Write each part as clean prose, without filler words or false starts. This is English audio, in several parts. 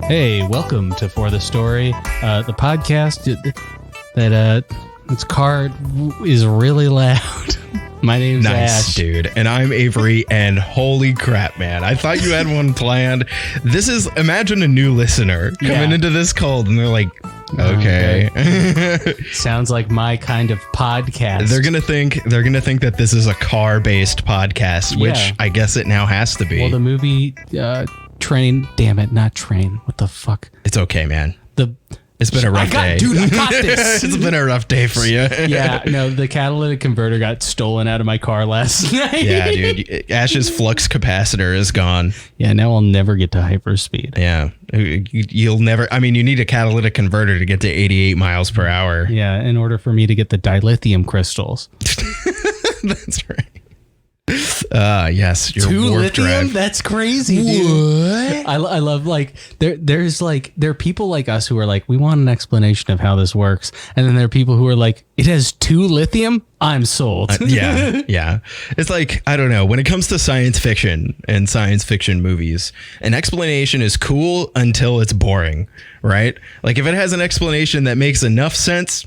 Hey, welcome to For the Story, the podcast that its car is really loud. My name's Nice, Ash. dude. And I'm Avery, and holy crap, man. I thought you had one planned. This is, imagine a new listener coming into this cold, and they're like, okay. Sounds like my kind of podcast. They're gonna think that this is a car-based podcast, which Yeah. I guess it now has to be. Well, the movie Train, damn it, not Train. What the fuck? It's okay, man. It's been a rough day. Dude, I got this. It's been a rough day for you. Yeah, no, the catalytic converter got stolen out of my car last night. Yeah, dude. Ash's flux capacitor is gone. Yeah, now I'll never get to hyperspeed. Yeah. You'll never, I mean, you need a catalytic converter to get to 88 miles per hour. Yeah, in order for me to get the dilithium crystals. That's right. Yes, your 2 warp lithium? drive. That's crazy, dude. I love like there are people like us who are like, we want an explanation of how this works, and then there are people who are like, it has 2 lithium. I'm sold. Yeah. It's like, I don't know, when it comes to science fiction and science fiction movies, an explanation is cool until it's boring, right? Like if it has an explanation that makes enough sense,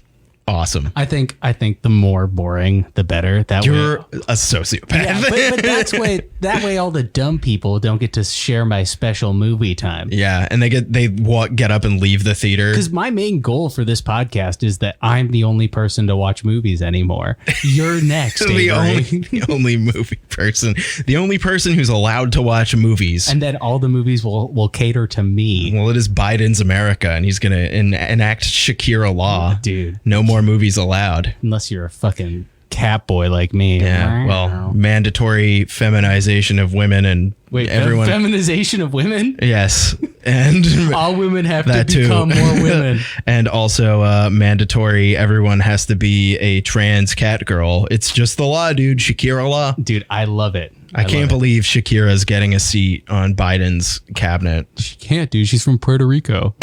awesome. I think the more boring, the better. You're a sociopath. Yeah, but that way all the dumb people don't get to share my special movie time. Yeah, and they get up and leave the theater. Because my main goal for this podcast is that I'm the only person to watch movies anymore. You're next, the Avery. only movie person, the only person who's allowed to watch movies. And then all the movies will cater to me. Well, it is Biden's America, and he's gonna enact Shakira law. Dude. No more movies allowed. Unless you're a fucking cat boy like me. Yeah, well, mandatory feminization of women and everyone. Feminization of women? Yes, and All women have to that too. become more women. And also mandatory. Everyone has to be a trans cat girl. It's just the law, dude. Shakira law. Dude, I love it. I can't believe Shakira's getting a seat on Biden's cabinet. She can't, dude. She's from Puerto Rico.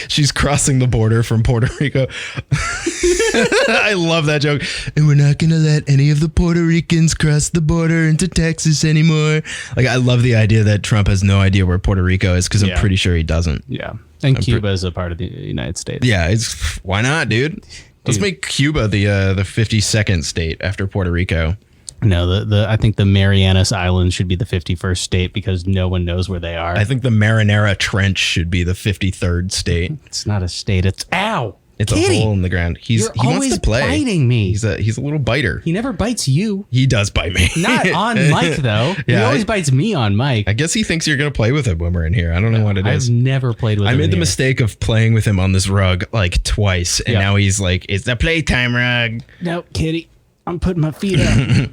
She's crossing the border from Puerto Rico. I love that joke. And we're not going to let any of the Puerto Ricans cross the border into Texas anymore. Like, I love the idea that Trump has no idea where Puerto Rico is because I'm pretty sure he doesn't. Yeah. And Cuba is a part of the United States. Yeah, why not, dude? Let's make Cuba the 52nd state after Puerto Rico. No, I think the Marianas Islands should be the 51st state because no one knows where they are. I think the Marinara Trench should be the 53rd state. It's not a state. It's ow. It's Kitty, a hole in the ground. He you're wants always to play. biting me. He's a little biter. He never bites you. He does bite me. Not on mic though. He Yeah, always bites me on mic. I guess he thinks you're gonna play with him when we're in here. I don't know what it is. I've never played with him. I made the here. mistake of playing with him on this rug like twice, and now he's like, "It's the playtime rug." No, kitty. I'm putting my feet up.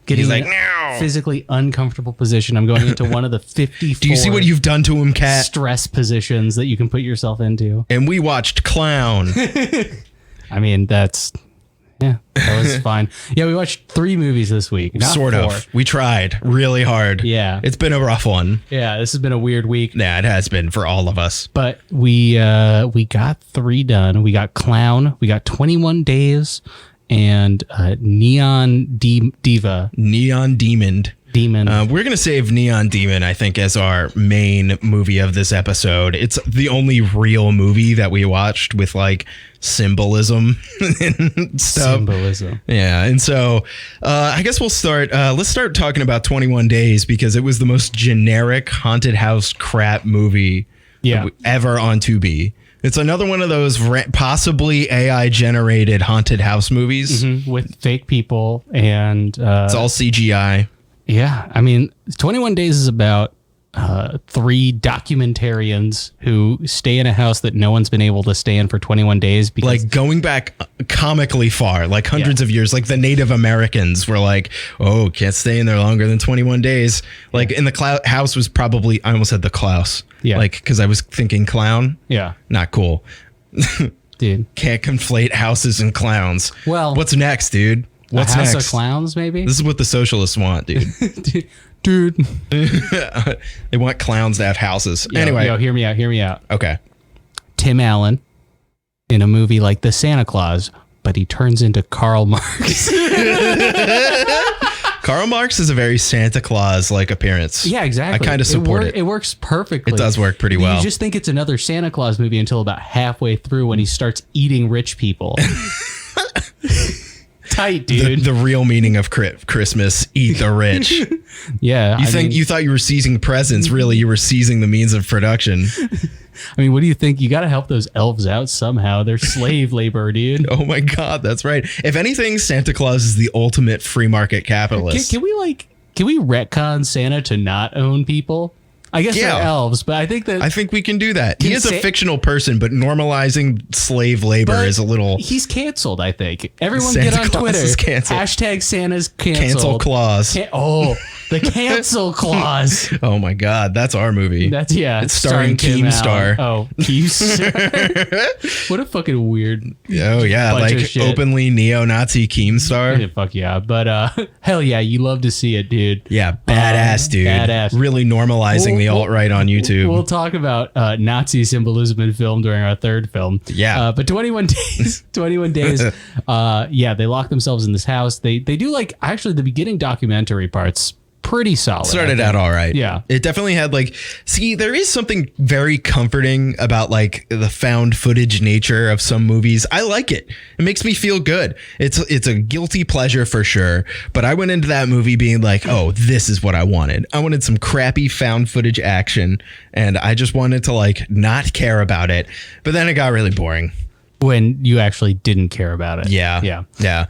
Getting He's like, in a "No." physically uncomfortable position. I'm going into one of the 54 Do you see what you've done to him, cat? stress positions that you can put yourself into. And we watched Clown. I mean, that was fine. Yeah, we watched 3 movies this week. Not Sort 4. of. We tried really hard. Yeah. It's been a rough one. Yeah, this has been a weird week. Yeah, it has been for all of us. But we got 3 done. We got Clown, we got 21 Days, and Neon Diva. Neon Demon. We're going to save Neon Demon, I think, as our main movie of this episode. It's the only real movie that we watched with like symbolism and stuff. Symbolism. Yeah. And so I guess we'll start. Let's start talking about 21 Days because it was the most generic haunted house crap movie ever on Tubi. It's another one of those possibly AI generated haunted house movies with fake people and it's all CGI. Yeah, I mean, 21 Days is about 3 documentarians who stay in a house that no one's been able to stay in for 21 days. Because like going back comically far, like hundreds of years, like the Native Americans were like, oh, can't stay in there longer than 21 days. Like in the house was probably, I almost said the Klaus. Yeah. Like, because I was thinking clown. Yeah. Not cool. Dude. Can't conflate houses and clowns. Well. What's next, dude? What's a house next? of clowns, maybe? This is what the socialists want, dude. Dude. They want clowns to have houses. Anyway. Hear me out. Okay. Tim Allen in a movie like The Santa Claus, but he turns into Karl Marx. Karl Marx is a very Santa Claus like appearance. Yeah, exactly. I kind of support it. It works perfectly. It does work pretty well. You just think it's another Santa Claus movie until about halfway through when he starts eating rich people. Tight, dude. The real meaning of Christmas: eat the rich. Yeah, You thought you were seizing presents? Really, you were seizing the means of production. I mean, what do you think? You got to help those elves out somehow. They're slave labor, dude. Oh my God, that's right. If anything, Santa Claus is the ultimate free market capitalist. Can we retcon Santa to not own people? I guess they're elves, but I think we can do that. He is a fictional person, but normalizing slave labor is a little. He's canceled, I think. Everyone Santa get on Claus Twitter. is canceled. Hashtag Santa's canceled. Cancel clause. The cancel clause. Oh my God, that's our movie. It's starring Keemstar. Oh, Keemstar. What a fucking weird. Oh yeah, like openly neo-Nazi Keemstar. Fuck yeah, but hell yeah, you love to see it, dude. Yeah, badass, dude. Badass. Really normalizing the alt-right on YouTube. We'll talk about Nazi symbolism in film during our third film. Yeah. But 21 days, 21 days. They lock themselves in this house. They do like actually the beginning documentary parts pretty solid. Started out all right. Yeah. It definitely had there is something very comforting about like the found footage nature of some movies. I like it. It makes me feel good. It's a guilty pleasure for sure. But I went into that movie being like, oh, this is what I wanted. I wanted some crappy found footage action, and I just wanted to like not care about it. But then it got really boring. When you actually didn't care about it. Yeah.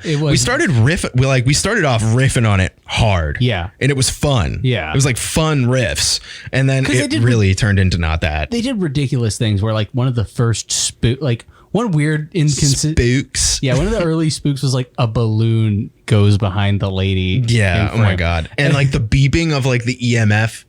We started off riffing on it hard. Yeah. And it was fun. Yeah. It was like fun riffs. And then it really turned into not that. They did ridiculous things where like one of the first one weird spooks. Yeah. One of the early spooks was like a balloon goes behind the lady. Yeah. Oh my God. And like the beeping of like the EMF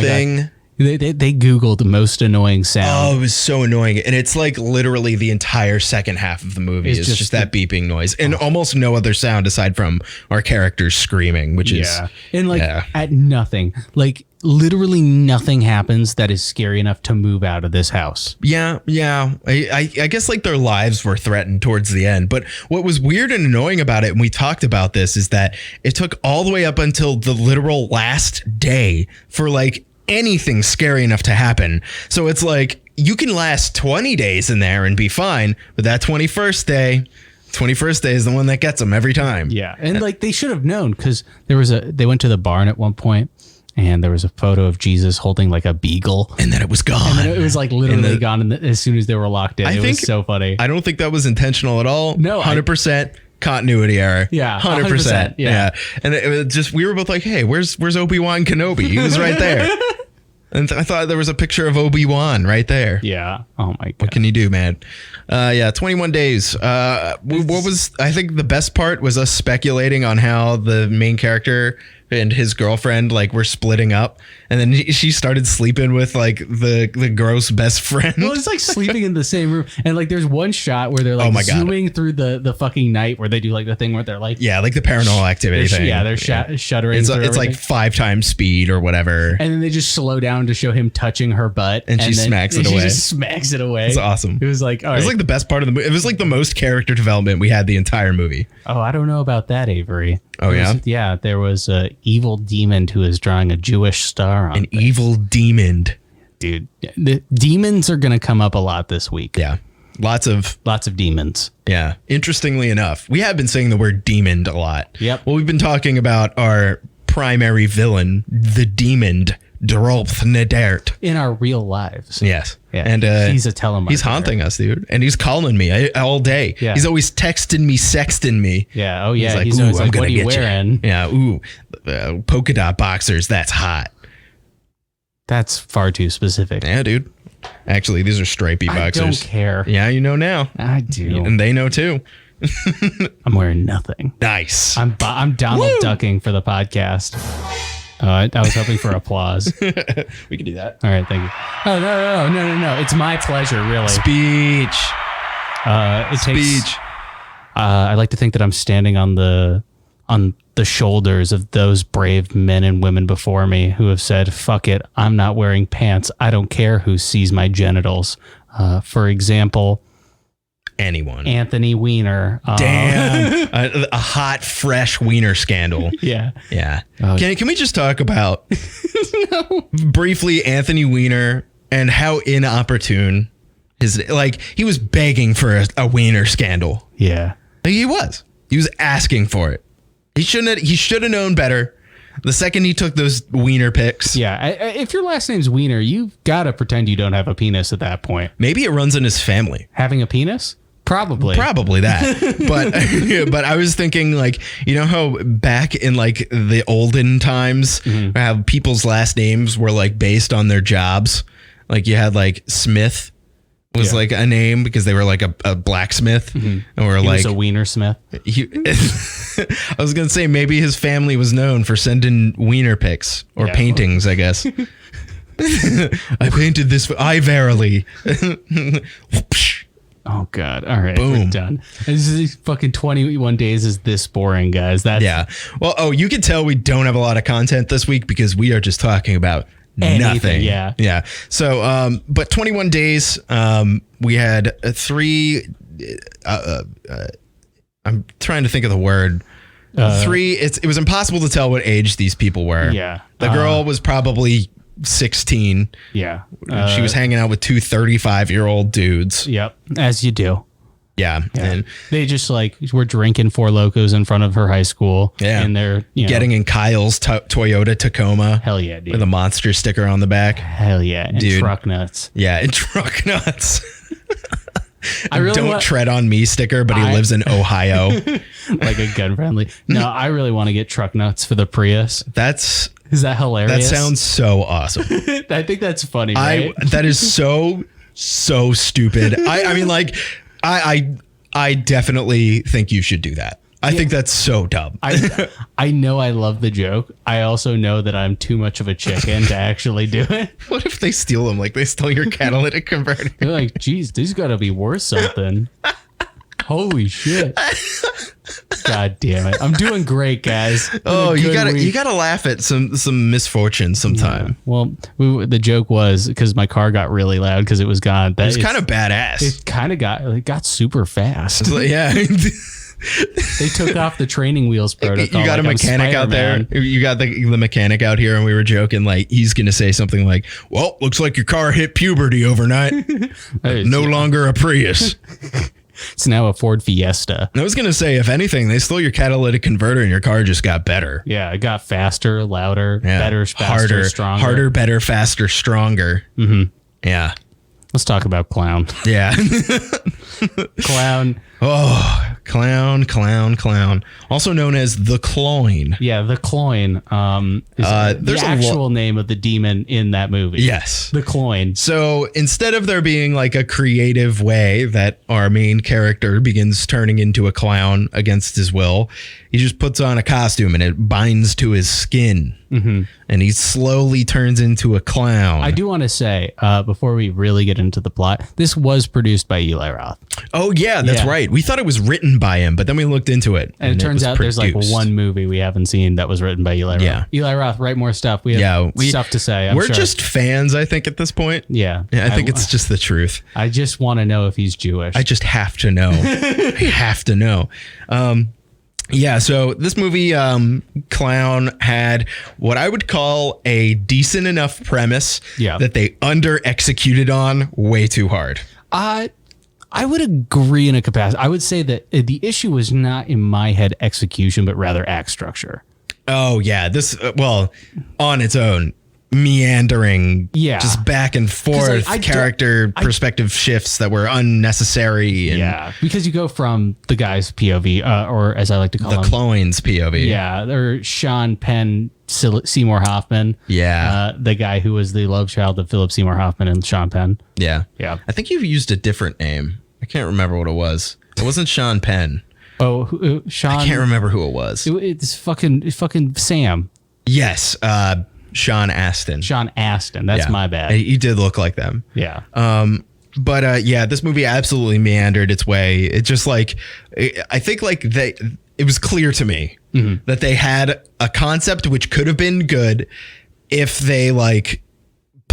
thing. God. They Googled most annoying sound. Oh, it was so annoying. And it's like literally the entire second half of the movie is just that beeping noise and almost no other sound aside from our characters screaming, which is. And at nothing, like literally nothing happens that is scary enough to move out of this house. Yeah. I guess like their lives were threatened towards the end. But what was weird and annoying about it, and we talked about this, is that it took all the way up until the literal last day for like anything scary enough to happen. So it's like you can last 20 days in there and be fine, but that 21st day is the one that gets them every time. Yeah. And like they should have known, because they went to the barn at one point and there was a photo of Jesus holding like a beagle, and then it was gone. And then it was like literally gone as soon as they were locked in. It was so funny. I don't think that was intentional at all. No, 100% continuity error. Yeah, 100%. Yeah. And it was just, we were both like, hey, where's Obi-Wan Kenobi? He was right there. And I thought there was a picture of Obi-Wan right there. Yeah. Oh my God. What can you do, man? 21 days. What was, I think the best part was us speculating on how the main character and his girlfriend like were splitting up, and then she started sleeping with like the gross best friend. Well, it's like sleeping in the same room, and like there's one shot where they're like zooming through the fucking night where they do like the thing where they're like like the Paranormal Activity thing. Yeah, they're shuddering. It's like 5 times speed or whatever, and then they just slow down to show him touching her butt, and she smacks it away. She just smacks it away. It's awesome. It was like it was like the best part of the movie. It was like the most character development we had the entire movie. Oh, I don't know about that, Avery. Oh, yeah? Yeah, there was a evil demon who is drawing a Jewish star on an evil demon. Dude, the demons are going to come up a lot this week. Yeah. Lots of demons. Yeah. Interestingly enough, we have been saying the word demon a lot. Yep. Well, we've been talking about our primary villain, the demon, Drolf Nedert. In our real lives. Yes. Yeah. And he's a telemarketer. He's haunting us, dude. And he's calling me all day. Yeah. He's always texting me, sexting me. Yeah. Oh, yeah. He's always like, what are you wearing? Yeah. Ooh, polka dot boxers. That's hot. That's far too specific. Yeah, dude. Actually, these are stripy boxers. I don't care. Yeah, you know now. I do. And they know too. I'm wearing nothing. Nice. I'm Donald ducking for the podcast. I was hoping for applause. We can do that. All right, thank you. Oh, no. It's my pleasure, really. Speech. I like to think that I'm standing on the shoulders of those brave men and women before me who have said, fuck it, I'm not wearing pants. I don't care who sees my genitals. For example, anyone. Anthony Weiner. Damn, a hot, fresh wiener scandal. Yeah. Yeah. Can we just talk about briefly Anthony Weiner and how inopportune he was begging for a wiener scandal. Yeah. He was asking for it. He should have known better. The second he took those wiener pics. Yeah. If your last name's Weiner, you've got to pretend you don't have a penis at that point. Maybe it runs in his family. Having a penis? Probably that. But I was thinking, like, you know how back in like the olden times, how people's last names were like based on their jobs. Like you had like Smith was like a name because they were like a blacksmith, or He like was a Wiener Smith. I was gonna say maybe his family was known for sending wiener pics or paintings. I guess I painted this. I verily. Oh God! All right, Boom. we're done. This is fucking 21 days is this boring, guys. Yeah. Well, you can tell we don't have a lot of content this week because we are just talking about nothing. Yeah. Yeah. So, but 21 days, we had three, I'm trying to think of the word. Three. It was impossible to tell what age these people were. Yeah. The girl was probably 16. Yeah. She was hanging out with two 35-year-old dudes. Yep. As you do. Yeah. And They just like were drinking Four Locos in front of her high school. Yeah. And they're getting in Kyle's Toyota Tacoma. Hell yeah, dude. With a monster sticker on the back. Hell yeah. And Dude. truck nuts. Yeah, and truck nuts. I really Don't tread on me sticker, but he lives in Ohio. Like a gun friendly. No, I really want to get truck nuts for the Prius. Is that hilarious? That sounds so awesome. I think that's funny, right? That is so stupid. I mean, like, I definitely think you should do that. I think that's so dumb. I know I love the joke. I also know that I'm too much of a chicken to actually do it. What if they steal them? Like they stole your catalytic converter? They're like, geez, these got to be worth something. Holy shit. God damn it. I'm doing great, guys. Oh, you gotta laugh at some misfortune sometime. Yeah. Well, the joke was because my car got really loud because it was gone. It was kind of badass. It kind of got super fast. Yeah. They took off the training wheels protocol. You got like a mechanic out there. You got the mechanic out here, and we were joking like he's gonna say something like, "Well, looks like your car hit puberty overnight. No longer a Prius. It's now a Ford Fiesta." I was gonna say, if anything, they stole your catalytic converter, and your car just got better. Yeah, it got faster, louder, better, faster, harder, stronger. Harder, better, faster, stronger. Mm-hmm. Yeah. Let's talk about Clown. Yeah. Clown. Oh, clown. Also known as the Cloyne. Yeah, the Cloyne is the actual name of the demon in that movie. Yes. The Cloyne. So instead of there being like a creative way that our main character begins turning into a clown against his will, he just puts on a costume and it binds to his skin. Mm-hmm. And he slowly turns into a clown. I do want to say, before we really get into the plot, this was produced by Eli Roth. Oh, yeah, that's right. We thought it was written by him, but then we looked into it. And it turns out there's like one movie we haven't seen that was written by Eli Roth. Yeah. Eli Roth, write more stuff. We have stuff to say. We're just fans, I think, at this point. Yeah. I think it's just the truth. I just want to know if he's Jewish. I just have to know. I have to know. Yeah, so this movie, Clown, had what I would call a decent enough premise that they under-executed on way too hard. I would agree in a capacity. I would say that the issue was not in my head execution, but rather act structure. Oh, yeah. This, on its own, meandering, just back and forth, character perspective shifts that were unnecessary. And because you go from the guy's POV, or as I like to call him, the Cloyne's POV. Yeah, or Sean Penn, Seymour Hoffman. Yeah. The guy who was the love child of Philip Seymour Hoffman and Sean Penn. Yeah. Yeah. I think you've used a different name. I can't remember what it was. It wasn't Sean Penn. Oh, Sean. I can't remember who it was. It's fucking Sam. Yes. Sean Astin. Sean Astin. That's my bad. He did look like them. Yeah. But this movie absolutely meandered its way. It just like, I think like it was clear to me that they had a concept which could have been good if they like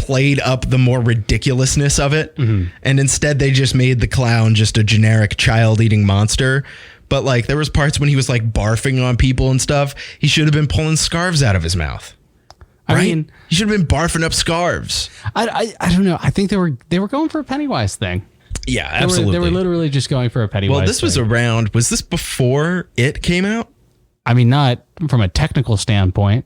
played up the more ridiculousness of it. And instead they just made the clown just a generic child eating monster. But like there was parts when he was like barfing on people and stuff. He should have been pulling scarves out of his mouth. Right? I mean, he should have been barfing up scarves. I don't know. I think they were going for a Pennywise thing. Yeah, absolutely. They were literally just going for a Pennywise. Well, this was was this before it came out? I mean, not from a technical standpoint.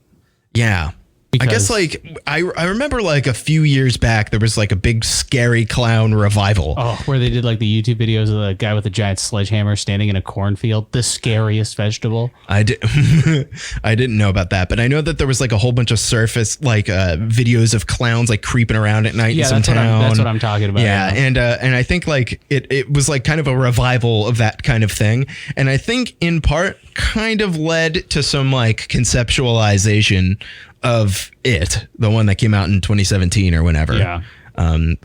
Yeah. I guess like I remember like a few years back there was like a big scary clown revival. Oh, where they did like the YouTube videos of the guy with the giant sledgehammer standing in a cornfield, the scariest vegetable. I didn't know about that, but I know that there was like a whole bunch of surface like videos of clowns like creeping around at night in some town. That's what I'm talking about. Yeah, and I think like it was like kind of a revival of that kind of thing, and I think in part kind of led to some like conceptualization of it, the one that came out in 2017 or whenever. Yeah.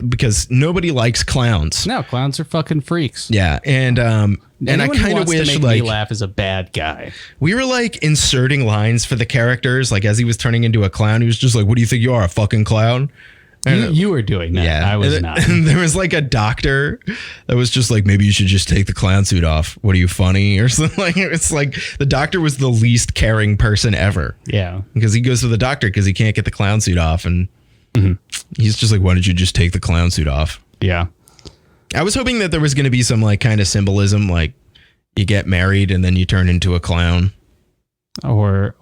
Because nobody likes clowns. No, clowns are fucking freaks. Yeah, and I kind of wish to make like me laugh is a bad guy. we were like inserting lines for the characters, like as he was turning into a clown, he was just like, "What do you think you are, a fucking clown?" You were doing that. Yeah, I was not. And there was like a doctor that was just like, maybe you should just take the clown suit off. What are you, funny or something? Like, it's like the doctor was the least caring person ever. Yeah, because he goes to the doctor because he can't get the clown suit off, and he's just like, why don't you just take the clown suit off? Yeah. I was hoping that there was going to be some like kind of symbolism, like you get married and then you turn into a clown, or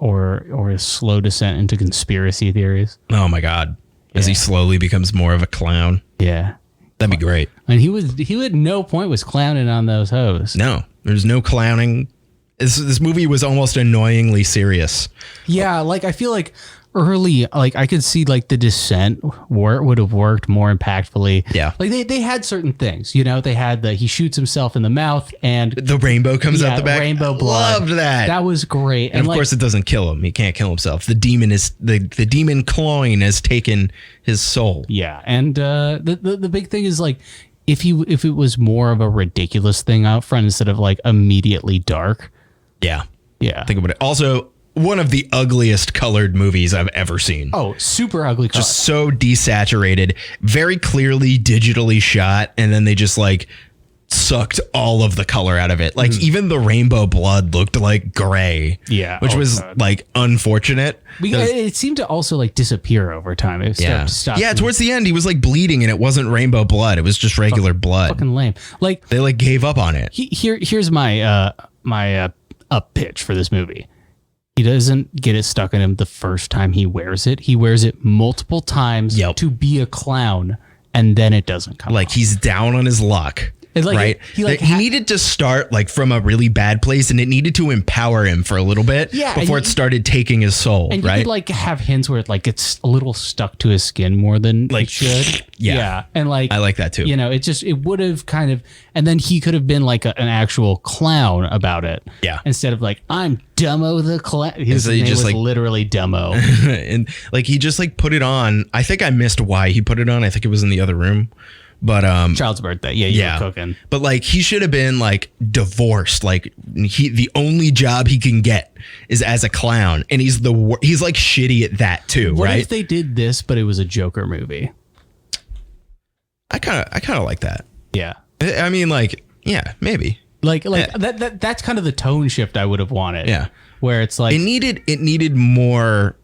a slow descent into conspiracy theories. Oh my God. As he slowly becomes more of a clown. Yeah. That'd be great. And he at no point was clowning on those hoes. No, there's no clowning. This movie was almost annoyingly serious. Yeah, like I feel like early, like I could see like the descent where it would have worked more impactfully. Yeah. Like they had certain things, you know, they had he shoots himself in the mouth and the rainbow comes out the back. Rainbow blood. Loved that. That was great. And of course it doesn't kill him. He can't kill himself. The demon is the demon cloyne has taken his soul. Yeah. And the big thing is like if it was more of a ridiculous thing out front instead of like immediately dark. Yeah. Yeah. Think about it. Also, one of the ugliest colored movies I've ever seen. Oh, super ugly color. Just so desaturated, very clearly digitally shot, and then they just like sucked all of the color out of it. Like even the rainbow blood looked like gray. Yeah. Which was like unfortunate. Because it seemed to also like disappear over time. It started to stop. Yeah, towards the end he was like bleeding and it wasn't rainbow blood. It was just regular blood. Fucking lame. Like they like gave up on it. Here's my up pitch for this movie. He doesn't get it stuck in him the first time he wears it. He wears it multiple times to be a clown, and then it doesn't come like off. He's down on his luck. Like, right? He needed to start like from a really bad place, and it needed to empower him for a little bit before it started taking his soul. And right? you could like have hints where it like gets a little stuck to his skin more than like it should. Yeah. And like I like that too. You know, it would have kind of, and then he could have been like an actual clown about it. Yeah. Instead of like, I'm Dumbo the clown. His name was like, literally Dumbo. And like he just like put it on. I think I missed why he put it on. I think it was in the other room. But child's birthday. Yeah, you were cooking. But like he should have been like divorced. Like the only job he can get is as a clown, and he's like shitty at that too. What right? if they did this, but it was a Joker movie? I kind of like that. Yeah. I mean, like, yeah, maybe. Like that's kind of the tone shift I would have wanted. Yeah. Where it's like it needed more.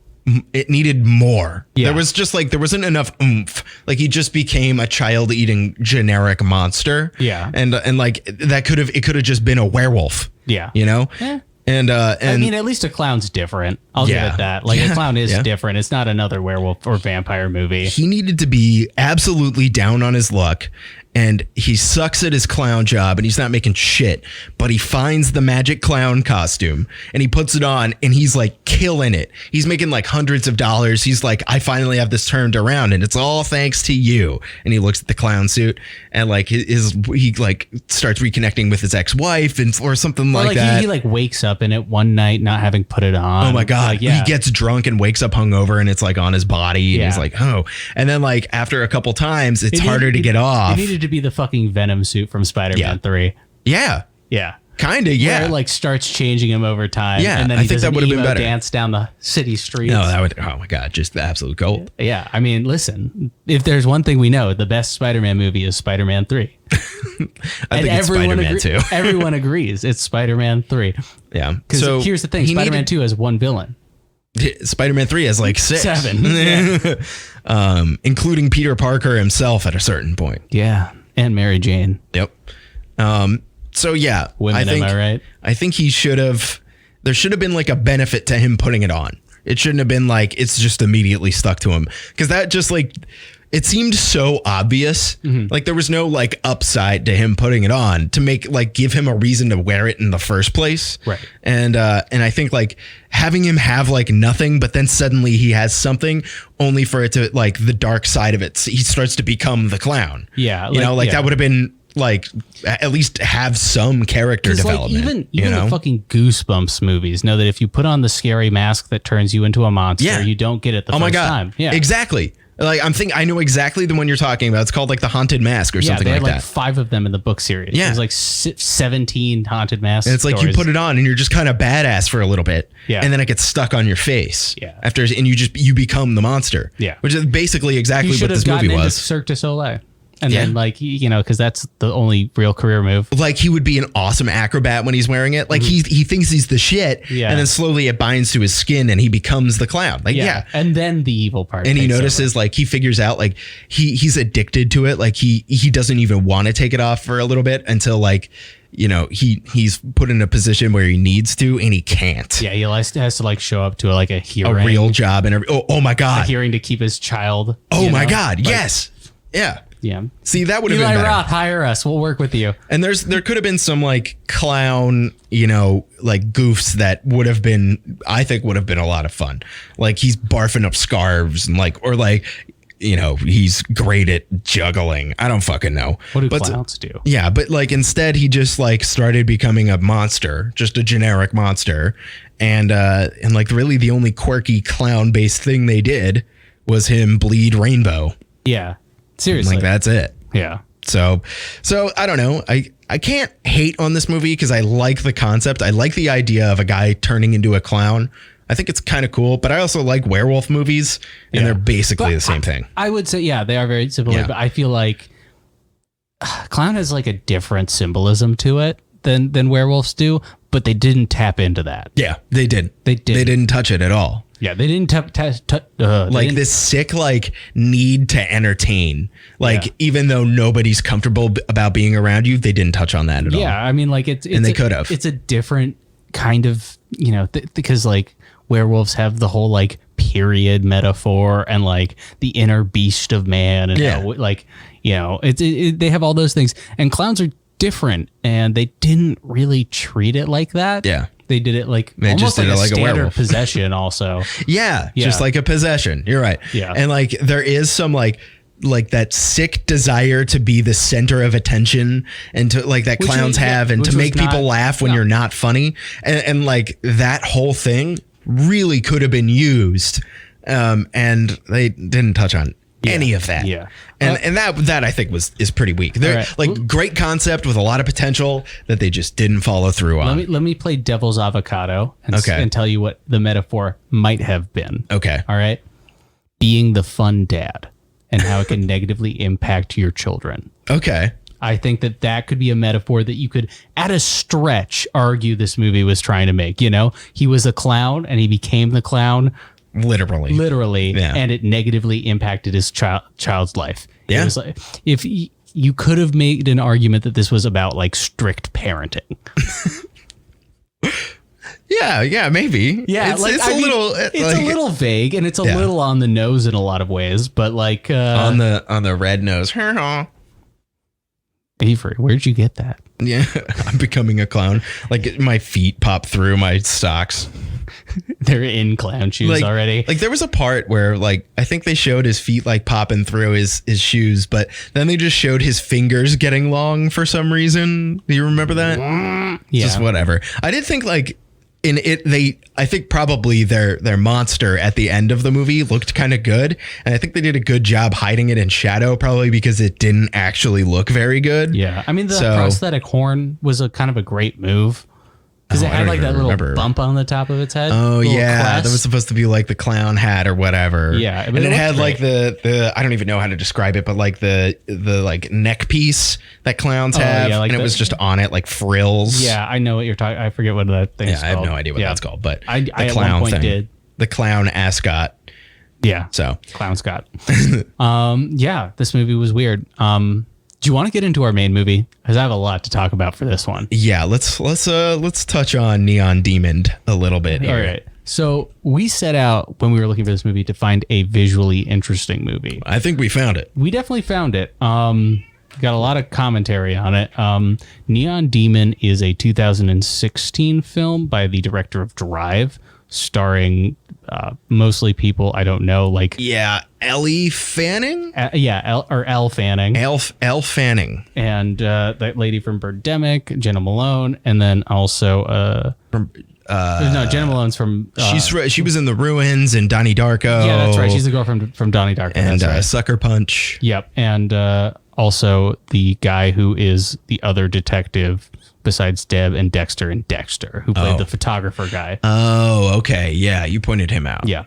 It needed more. Yeah. There was just like there wasn't enough oomph. Like he just became a child eating generic monster. Yeah. And like it could have just been a werewolf. Yeah. You know? Yeah. And I mean, at least a clown's different. I'll give it that. Like a clown is different. It's not another werewolf or vampire movie. He needed to be absolutely down on his luck. And he sucks at his clown job and he's not making shit, but he finds the magic clown costume and he puts it on and he's like killing it. He's making like hundreds of dollars. He's like, I finally have this turned around and it's all thanks to you. And he looks at the clown suit and like he like starts reconnecting with his ex-wife and or something like that. He like wakes up in it one night not having put it on. Oh my God. Like, yeah. He gets drunk and wakes up hungover and it's like on his body and he's like, oh. And then like after a couple times, it's harder to get off. It needed to be the fucking Venom suit from Spider-Man 3. Yeah. Yeah. Kind of, yeah. Where it like starts changing him over time. Yeah, and then I he think does that an would have been emo better. dance down the city streets. No, that would. Oh my god, just the absolute gold. Yeah, I mean, listen, if there's one thing we know, the best Spider-Man movie is Spider-Man 3. I think it's Spider-Man 2. Everyone agrees it's Spider-Man 3. Yeah. Because So here's the thing, he Spider-Man needed- 2 has one villain. Spider-Man 3 has like 6. 7. Yeah. Including Peter Parker himself at a certain point. Yeah, and Mary Jane. Yep. So yeah, Women, am I right? I think there should have been like a benefit to him putting it on. It shouldn't have been like, it's just immediately stuck to him. Cause that just like, it seemed so obvious. Like there was no like upside to him putting it on to make like, give him a reason to wear it in the first place. Right. And I think like having him have like nothing, but then suddenly he has something only for it to like the dark side of it. He starts to become the clown. Yeah. You know, like that would have been like at least have some character development. Like even the fucking Goosebumps movies know that if you put on the scary mask that turns you into a monster, you don't get it the first time. Yeah, exactly. Like I know exactly the one you're talking about. It's called like the Haunted Mask or something they had like like that. 5 of them in the book series. Yeah. There's like 17 haunted masks. And it's like you put it on and you're just kind of badass for a little bit. Yeah. And then it gets stuck on your face. Yeah. And you become the monster. Yeah. Which is basically exactly you what this movie into was. Cirque du Soleil. And then like, you know, because that's the only real career move. Like he would be an awesome acrobat when he's wearing it. Like he thinks he's the shit. Yeah. And then slowly it binds to his skin and he becomes the clown. Like, yeah. And then the evil part. And he takes notices over. like he figures out like he's addicted to it. Like he doesn't even want to take it off for a little bit until like, you know, he's put in a position where he needs to and he can't. Yeah, he has to like show up to like a hearing. A real job and oh my A God. hearing to keep his child. Oh my God. Like, yes. Yeah. Yeah. See, that would have been Eli better. Roth, hire us. We'll work with you. And there could have been some like clown, you know, like goofs that I think would have been a lot of fun. Like he's barfing up scarves and like, or like, you know, he's great at juggling. I don't fucking know. What do clowns do? Yeah, but like instead he just like started becoming a monster, just a generic monster. And like really the only quirky clown based thing they did was him bleed rainbow. Yeah. Seriously. Like that's it. Yeah. So I don't know. I can't hate on this movie because I like the concept. I like the idea of a guy turning into a clown. I think it's kind of cool, but I also like werewolf movies and they're basically the same thing. I would say, yeah, they are very similar, but I feel like clown has like a different symbolism to it than werewolves do, but they didn't tap into that. Yeah, they did. They didn't touch it at all. Yeah, they didn't like this sick like need to entertain. Like even though nobody's comfortable about being around you, they didn't touch on that at all. Yeah, I mean like and they could have. It's a different kind of, you know, because like werewolves have the whole like period metaphor and like the inner beast of man and how, like, you know, they have all those things, and clowns are different and they didn't really treat it like that. Yeah. They did it like they almost just did like it like a standard werewolf. possession also. Yeah, just like a possession. You're right. Yeah. And like there is some like that sick desire to be the center of attention and to like that clowns have and to make people laugh when you're not funny. And like that whole thing really could have been used. And they didn't touch on any of that. Yeah. And that I think is pretty weak. They're like great concept with a lot of potential that they just didn't follow through on. Let me play devil's avocado and tell you what the metaphor might have been. Okay. All right. Being the fun dad and how it can negatively impact your children. Okay. I think that could be a metaphor that you could, at a stretch, argue this movie was trying to make. You know, he was a clown and he became the clown. Literally, yeah. And it negatively impacted his child's life. Yeah. It was like, if you could have made an argument that this was about like strict parenting. Yeah, maybe. Yeah, it's a little vague and it's a little on the nose in a lot of ways, but like on the red nose. Avery, where'd you get that? Yeah, I'm becoming a clown. Like my feet pop through my socks. They're in clown shoes already. Like there was a part where like I think they showed his feet like popping through his shoes, but then they just showed his fingers getting long for some reason. Do you remember that? Yeah. Just whatever. I did think like I think probably their monster at the end of the movie looked kind of good, and I think they did a good job hiding it in shadow, probably because it didn't actually look very good. Yeah, I mean the prosthetic horn was a kind of a great move. Because it had like that little bump on the top of its head. Oh yeah, crest. That was supposed to be like the clown hat or whatever. Yeah, and it had great. Like the I don't even know how to describe it, but like the like neck piece that clowns have, like and it was just on it like frills. Yeah, I know what you're talking. I forget what that thing is called. I have no idea what that's called, but I at one point did the clown ascot. Yeah, so clown Scott. Yeah, this movie was weird. Do you want to get into our main movie? Because I have a lot to talk about for this one. Yeah, let's touch on Neon Demon a little bit here. All right. So we set out when we were looking for this movie to find a visually interesting movie. I think we found it. We definitely found it. Got a lot of commentary on it. Neon Demon is a 2016 film by the director of Drive, starring mostly people I don't know, like Ellie Fanning. Elle Fanning. Elle Fanning, and that lady from Birdemic, Jenna Malone, and then also Jenna Malone's from. She was in The Ruins and Donnie Darko. Yeah, that's right. She's the girl from Donnie Darko and right. Sucker Punch. Yep, and also the guy who is the other detective besides Deb and Dexter who played the photographer guy. Oh, okay. Yeah, you pointed him out. Yeah.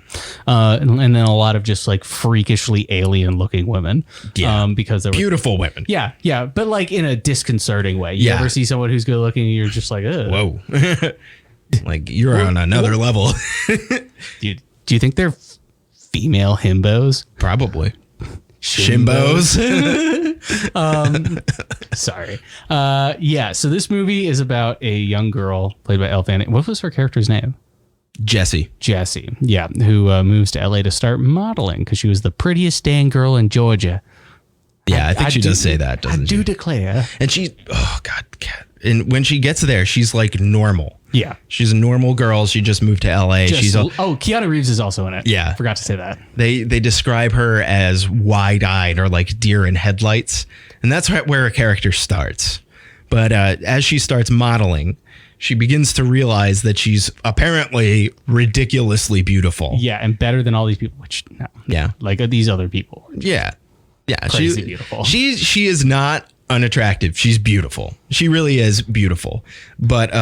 And then a lot of just like freakishly alien looking women. Yeah. Because they were beautiful women. Yeah. Yeah. But like in a disconcerting way. You ever see someone who's good looking and you're just like, ugh. Whoa. Like you're on another level. Do you think they're female himbos? Probably. Shimbos. Sorry. Yeah. So this movie is about a young girl played by Elle Fanning. What was her character's name? Jessie. Yeah. Who moves to LA to start modeling because she was the prettiest dang girl in Georgia. Yeah, I think she does say that, doesn't she? I do declare. And and when she gets there, she's like normal. Yeah. She's a normal girl. She just moved to LA. Keanu Reeves is also in it. Yeah. Forgot to say that. They describe her as wide-eyed or like deer in headlights. And that's where her character starts. But as she starts modeling, she begins to realize that she's apparently ridiculously beautiful. Yeah, and better than all these people, like these other people. Yeah. Yeah. Crazy beautiful. She is not unattractive. She's beautiful. She really is beautiful. But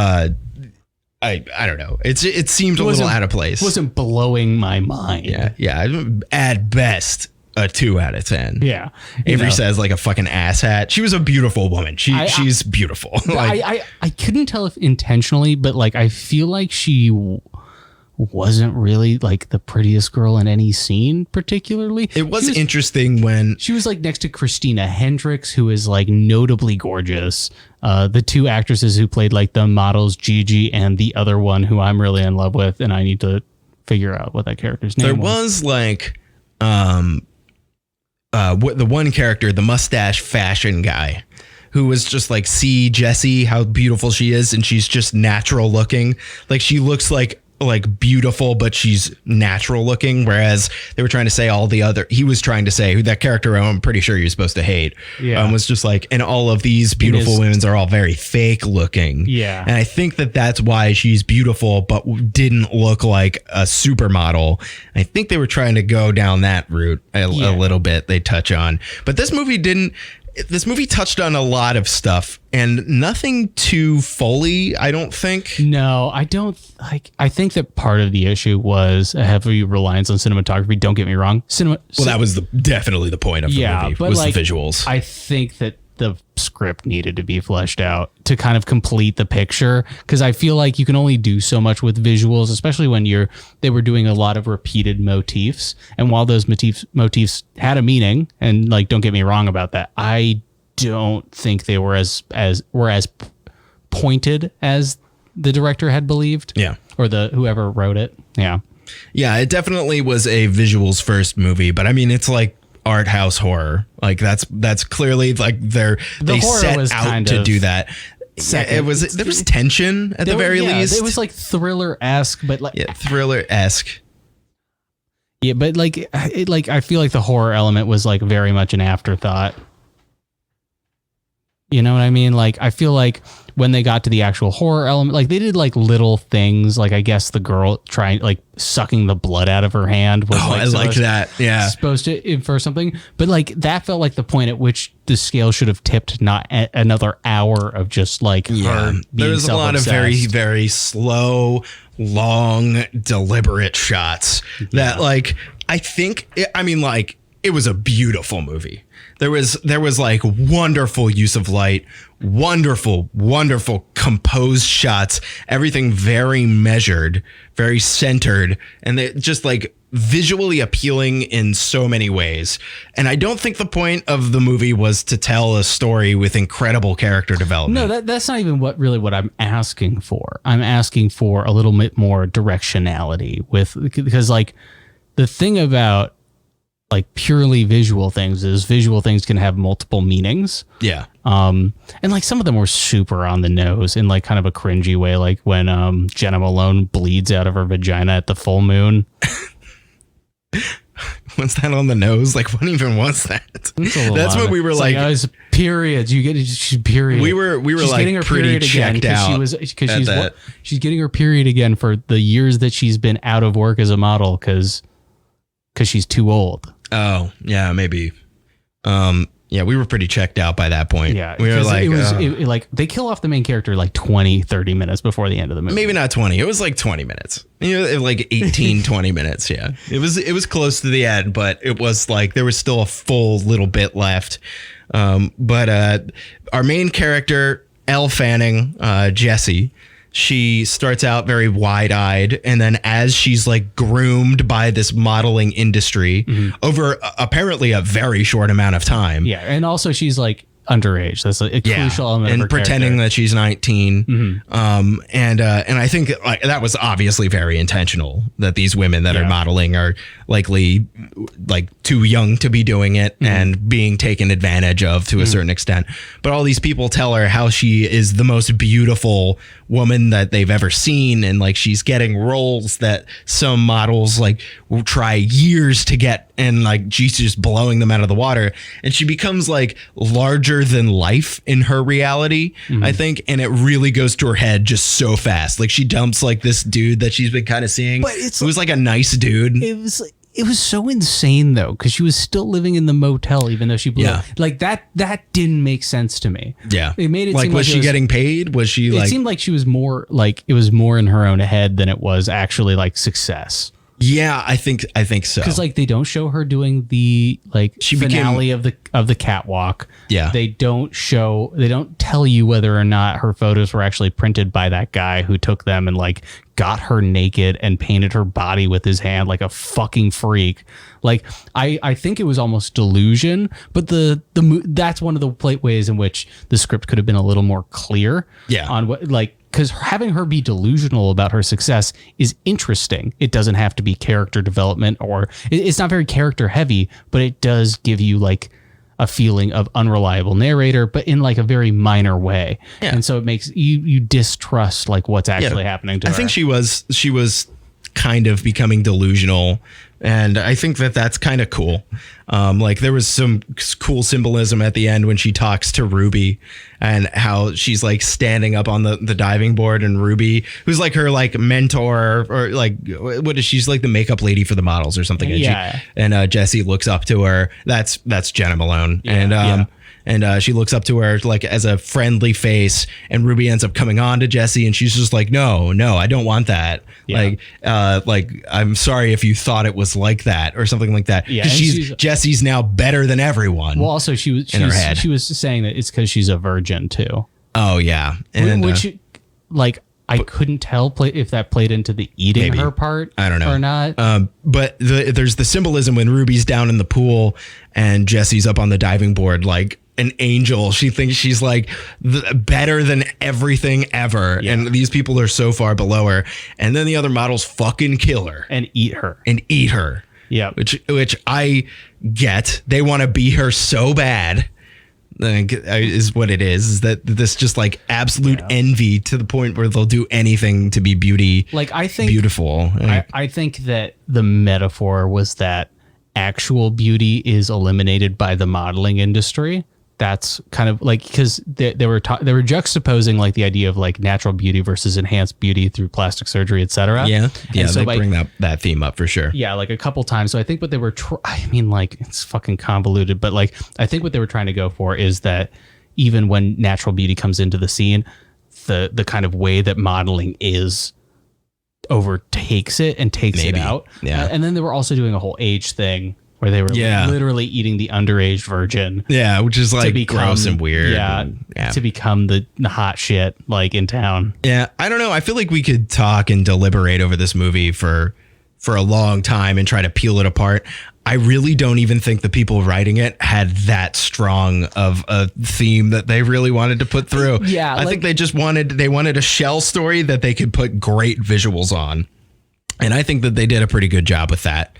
I don't know. It seemed a little out of place. It wasn't blowing my mind. Yeah. At best, a 2 out of 10. Yeah. Avery says like a fucking asshat. She was a beautiful woman. She's beautiful. I couldn't tell if intentionally, but like I feel like she wasn't really like the prettiest girl in any scene particularly. It was interesting when she was like next to Christina Hendricks, who is like notably gorgeous. The two actresses who played like the models, Gigi and the other one who I'm really in love with, and I need to figure out what that character's name was. There was like the one character, the mustache fashion guy, who was just like, see Jessie, how beautiful she is, and she's just natural looking. Like she looks like beautiful, but she's natural looking. Whereas they were trying to say he was trying to say who that character I'm pretty sure you're supposed to hate. Yeah. Was just like, and all of these beautiful women are all very fake looking. Yeah. And I think that's why she's beautiful, but didn't look like a supermodel. I think they were trying to go down that route a little bit. They touch on, but this movie didn't. This movie touched on a lot of stuff and nothing too fully, I don't think. No, I don't. I think that part of the issue was a heavy reliance on cinematography. Don't get me wrong. That was definitely the point of the movie, but was the visuals. I think that the script needed to be fleshed out to kind of complete the picture, because I feel like you can only do so much with visuals, especially when they were doing a lot of repeated motifs, and while those motifs had a meaning, and like don't get me wrong about that, I don't think they were as pointed as the director had believed. Yeah. Or whoever wrote it. Yeah. Yeah, it definitely was a visuals first movie, but I mean it's like art house horror. Like that's clearly like they set out to do that. There was tension at the very least. It was like thriller-esque, but like thriller-esque. Yeah, but I feel like the horror element was like very much an afterthought. You know what I mean? Like, I feel like when they got to the actual horror element, like they did like little things, like I guess the girl trying, like sucking the blood out of her hand was I like that. Yeah. Supposed to infer something. But like that felt like the point at which the scale should have tipped, not another hour of just like her being there was a lot of very, very slow, long, deliberate shots that like, it was a beautiful movie. There was like wonderful use of light, wonderful composed shots, everything very measured, very centered, and they just like visually appealing in so many ways. And I don't think the point of the movie was to tell a story with incredible character development. No, that's not even what I'm asking for. I'm asking for a little bit more directionality because like the thing about like purely visual things is visual things can have multiple meanings. Yeah. And like some of them were super on the nose in like kind of a cringy way, like when Jenna Malone bleeds out of her vagina at the full moon. Was that on the nose? Like, what even was that? That's what we were like. It was periods. You get she's period. We were she's like getting her pretty checked out. She's getting her period again for the years that she's been out of work as a model because she's too old. Oh yeah, maybe. Yeah, we were pretty checked out by that point. Yeah, we were like, like they kill off the main character like 20, 30 minutes before the end of the movie. Maybe not 20. It was like 20 minutes. You know, like 18, 20 minutes. Yeah, it was close to the end, but it was like there was still a full little bit left. But our main character, Elle Fanning, Jessie, she starts out very wide-eyed, and then as she's like groomed by this modeling industry over apparently a very short amount of time. Yeah, and also she's like underage. That's a crucial element. And of her pretending character. that she's 19. And I think like, that was obviously very intentional that these women that are modeling are likely like too young to be doing it and being taken advantage of to a certain extent. But all these people tell her how she is the most beautiful woman that they've ever seen. And like, she's getting roles that some models like will try years to get. And like, she's just blowing them out of the water. And she becomes like larger than life in her reality, I think. And it really goes to her head just so fast. Like she dumps like this dude that she's been kind of seeing. But it was like a nice dude. It was so insane though, because she was still living in the motel even though she blew up. Like that didn't make sense to me. Yeah. It made it like, seem was she getting paid? Was she like, it seemed like she was more like it was more in her own head than it was actually like success. Yeah, I think so. Because like they don't show her doing the like finale of the catwalk. Yeah. They don't tell you whether or not her photos were actually printed by that guy who took them and like got her naked and painted her body with his hand like a fucking freak. Like I think it was almost delusion, but that's one of the ways in which the script could have been a little more clear. Yeah. On what like. Because having her be delusional about her success is interesting. It doesn't have to be character development or it's not very character heavy, but it does give you like a feeling of unreliable narrator, but in like a very minor way. Yeah. And so it makes you distrust like what's actually happening to her. I think she was kind of becoming delusional. And I think that's kind of cool. Like there was some cool symbolism at the end when she talks to Ruby and how she's like standing up on the diving board, and Ruby, who's like her like mentor or like what is she's like the makeup lady for the models or something. And Jessie looks up to her. That's Jenna Malone. Yeah, and she looks up to her like as a friendly face, and Ruby ends up coming on to Jessie, and she's just like, no, I don't want that. Yeah. Like I'm sorry if you thought it was like that or something like that. Yeah, Jessie's now better than everyone. Well, also she was saying that it's because she's a virgin too. Oh yeah, and which like I couldn't tell if that played into the eating her part. I don't know or not. But there's the symbolism when Ruby's down in the pool and Jessie's up on the diving board like an angel. She thinks she's like better than everything ever. Yeah. And these people are so far below her. And then the other models fucking kill her. And eat her. Yeah. Which I get. They want to be her so bad. Is what it is that this just like absolute envy to the point where they'll do anything to be beautiful. I think that the metaphor was that actual beauty is eliminated by the modeling industry. that's kind of like, because they were juxtaposing like the idea of like natural beauty versus enhanced beauty through plastic surgery, etc. Yeah, so they bring that theme up for sure. Yeah, like a couple times. So I think what they were, I mean, like, it's fucking convoluted, but like I think what they were trying to go for is that even when natural beauty comes into the scene, the kind of way that modeling is overtakes it and takes it out. Yeah, and then they were also doing a whole age thing where they were literally eating the underage virgin. Yeah, which is like gross and weird. Yeah, to become the hot shit like in town. Yeah, I don't know. I feel like we could talk and deliberate over this movie for a long time and try to peel it apart. I really don't even think the people writing it had that strong of a theme that they really wanted to put through. Yeah, I think they just wanted a shell story that they could put great visuals on. And I think that they did a pretty good job with that.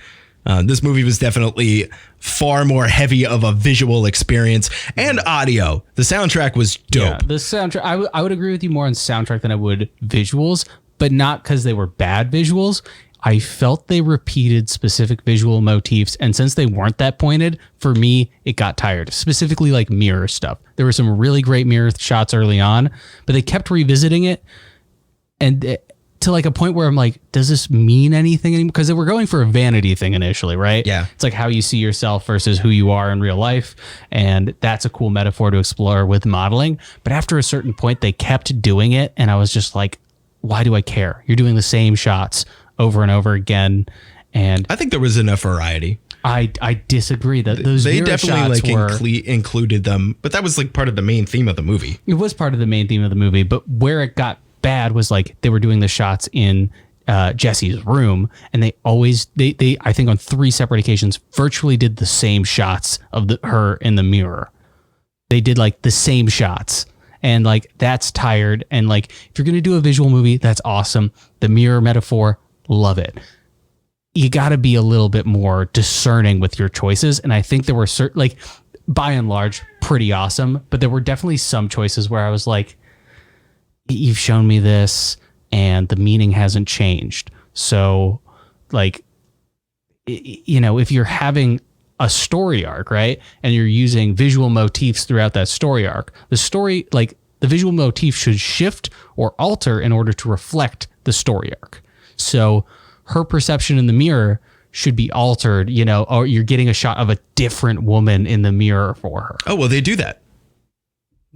This movie was definitely far more heavy of a visual experience and audio. The soundtrack was dope. Yeah, the soundtrack, I would agree with you more on soundtrack than I would visuals, but not because they were bad visuals. I felt they repeated specific visual motifs, and since they weren't that pointed, for me, it got tired. Specifically like mirror stuff. There were some really great mirror shots early on, but they kept revisiting it, and to like a point where I'm like, does this mean anything anymore? Because they were going for a vanity thing initially, right? Yeah. It's like how you see yourself versus who you are in real life. And that's a cool metaphor to explore with modeling. But after a certain point, they kept doing it. And I was just like, why do I care? You're doing the same shots over and over again. And I think there was enough variety. I disagree that those they mirror definitely shots like included them, but that was like part of the main theme of the movie. It was part of the main theme of the movie, but where it got bad was like they were doing the shots in Jesse's room, and they I think on 3 separate occasions virtually did the same shots of her in the mirror. They did like the same shots, and like that's tired. And like if you're gonna do a visual movie, that's awesome. The mirror metaphor, love it. You got to be a little bit more discerning with your choices, and I think there were certain, like, by and large, pretty awesome, but there were definitely some choices where I was like, you've shown me this and the meaning hasn't changed. So like, you know, if you're having a story arc, right, and you're using visual motifs throughout that story arc, the story, like the visual motif should shift or alter in order to reflect the story arc. So her perception in the mirror should be altered, you know, or you're getting a shot of a different woman in the mirror for her. Oh, well, they do that.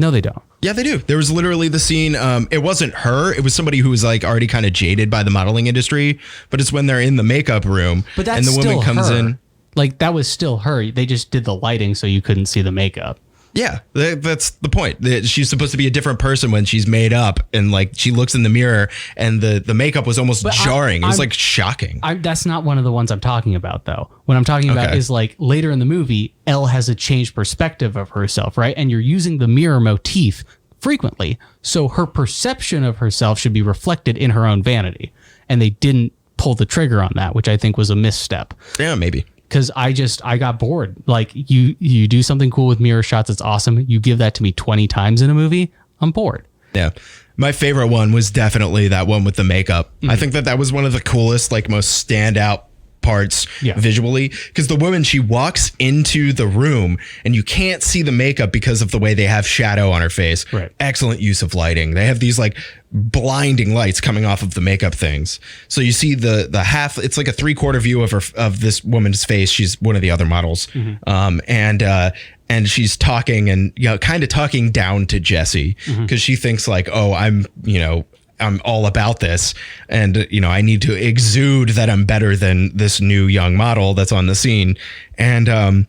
No, they don't. Yeah, they do. There was literally the scene. It wasn't her. It was somebody who was like already kind of jaded by the modeling industry. But it's when they're in the makeup room, but that's and the woman comes in. Like that was still her. They just did the lighting so you couldn't see the makeup. Yeah, that's the point. She's supposed to be a different person when she's made up, and like she looks in the mirror, and the makeup was almost jarring. It was like shocking. That's not one of the ones I'm talking about, though. What I'm talking about is like later in the movie, Elle has a changed perspective of herself, right? And you're using the mirror motif frequently, so her perception of herself should be reflected in her own vanity, and they didn't pull the trigger on that, which I think was a misstep. Yeah, maybe. Because I got bored. Like you do something cool with mirror shots. It's awesome. You give that to me 20 times in a movie, I'm bored. Yeah. My favorite one was definitely that one with the makeup. Mm-hmm. I think that was one of the coolest, like most standout parts visually, because the woman, she walks into the room and you can't see the makeup because of the way they have shadow on her face. Right. Excellent use of lighting. They have these like blinding lights coming off of the makeup things. So you see the half, it's like a 3/4 view of this woman's face. She's one of the other models. Mm-hmm. And she's talking and, you know, kind of talking down to Jesse because she thinks like, oh, I'm all about this. And, you know, I need to exude that I'm better than this new young model that's on the scene. And